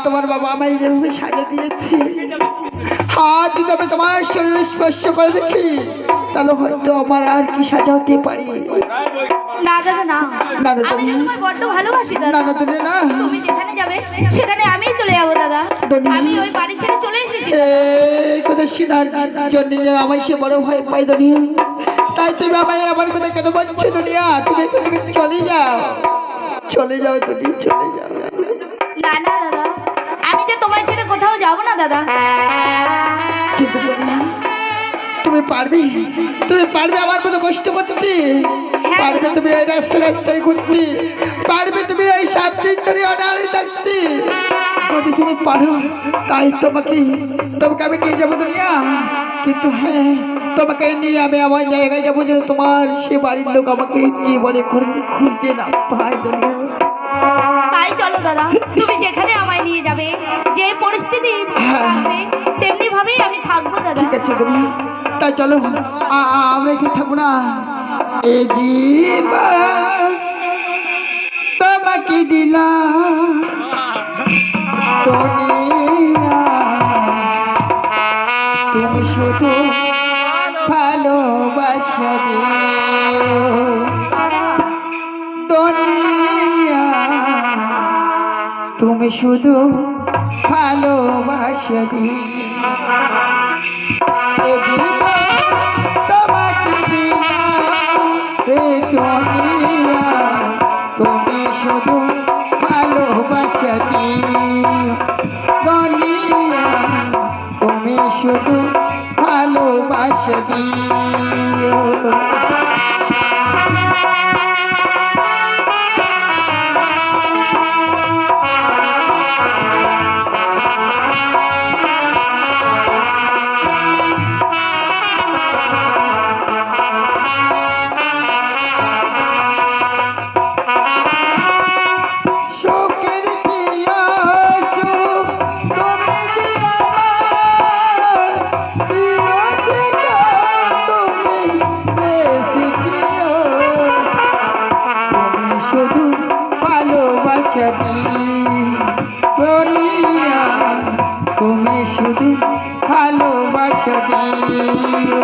তোমার বাবা আমায় যেভাবে সাজা দিয়েছে, হাত যদি আমি তোমার শরীরে স্পর্শ করে দেখি তাহলে হয়তো আমার আর কি সাজা হতে পারি। না দাদা না, আমি তোমায় বড্ড ভালোবাসি দাদা। না না না, তুমি যেখানে যাবে সেখানে আমি চলে যাবো দাদা। আমি ওই বাড়ি ছেড়ে চলে এসেছি। এই কথা শোনার জন্য আমায় সে বড় ভয় পাই দুনিয়া। তাই তুমি আমায় আমার কথা কেন বলছো দুনিয়া? তুমি এখান থেকে চলে যাও, চলে যাও তুমি, চলে যাও। না না দাদা, আমি যে তোমায় ছেড়ে কোথাও যাব না দাদা। কিন্তু তুমি পারবে, তুমি পারবে আমার মতো কষ্ট করতে? হ্যাঁ, পারবে তুমি এই রাস্তায় রাস্তায় ঘুরতে? পারবে তুমি এই 7 দিন ধরে অনাড়ে থাকতে? যদি তুমি পারো তাই তোমাকে তোমাকে আমি নিয়ে যাবো দুনিয়া। কিন্তু হ্যাঁ, তোমাকে নিয়ে আমি আমার জায়গায় যাবো যেন তোমার সে বাড়ির লোক আমাকে জীবনে খুঁজে না পায় দুনিয়া। তাই চলো দাদা, তুমি যেখানে আমায় নিয়ে যাবে, যে পরিস্থিতি থাকবে তেমনি ভাবেই আমি থাকবো দাদা। ঠিক আছে তুমি, তাই চলো আমরা কি থাকবো না? এ জীবন তোমাকে দিলাম দুনিয়া, তুমি শুধু ভালোবাসা দিও দুনিয়া, তুমি শুধু ভালোবাসা দিও। এ জীবন তোমাকে দিলাম এ দুনিয়া, তুমি শুধু ভালোবাসা দিও দুনিয়া, তুমি শুধু ভালোবাসা দিও। শোকের জিয়া সুখ তুমি যে আমার প্রিয় থেকে তুমি বেশি প্রিয়, তুমি শুধু ভালোবাসা দিও, তুমি শুধু ভালোবাসা দিও।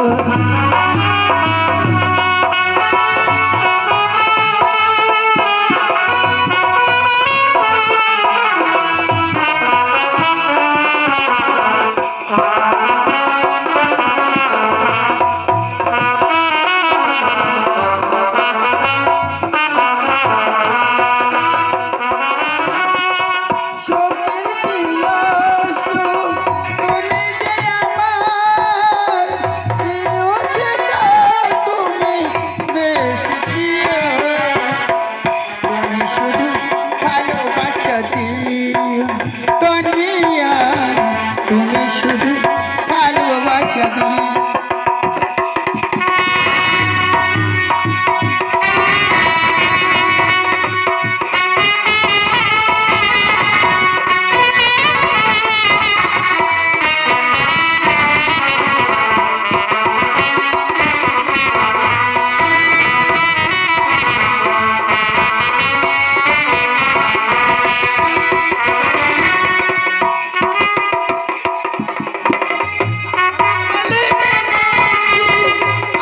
শোকের জিয়া সুখ তুমি যে আমার প্রিয় থেকে তুমি বেশি প্রিয়, তুমি শুধু ভালোবাসা দিও দুনিয়া, তুমি শুধু ভালোবাসা দিও।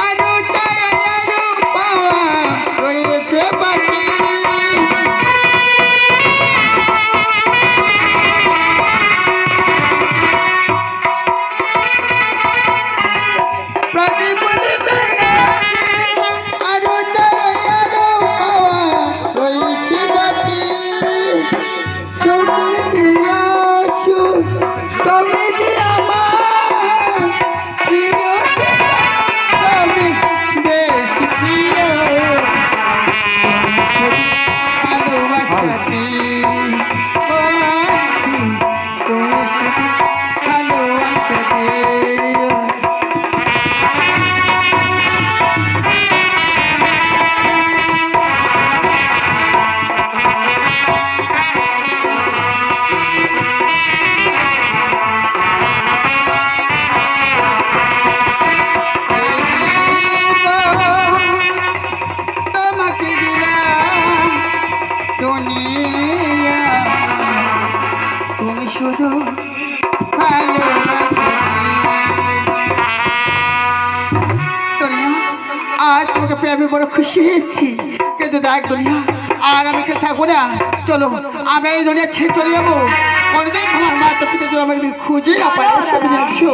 আরো চাই আরো পাওয়া রয়েছে বাকি, প্রাণী বলে আরো চাই আরো পাওয়া রয়েছে বাকি। শোকের জিয়া সুখ তুমি যে আমার প্রিয় তুমি বেশি প্রিয়, ভালোবাসা দিও তুমি শুধু ভালোবাসা দিও। তোমাকে দিলাম দুনিয়া, তুমি শুধু ভালোবাসা দুনিয়া। আজ তোমাকে পেয়ে আমি বড় খুশি হয়েছি, কিন্তু দেখ দুনিয়া আর আমি এখানে থাকবো না। চলো আমরা এই দুনিয়া ছেড়ে চলে যাবো। কোনোদিন আমার মা তো পিতা জন্য আমাকে খুঁজে না পায়। এসো।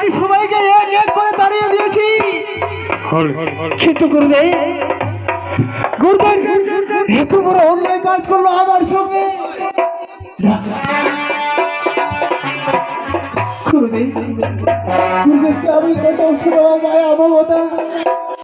যে সবাইকে এক এক করে তাড়িয়ে দিয়েছি, কিন্তু গুরুদেব এত বড় অন্যায় কাজ করলো আমার সঙ্গে। গুরুদেবকে আমি কত মায়া মমতা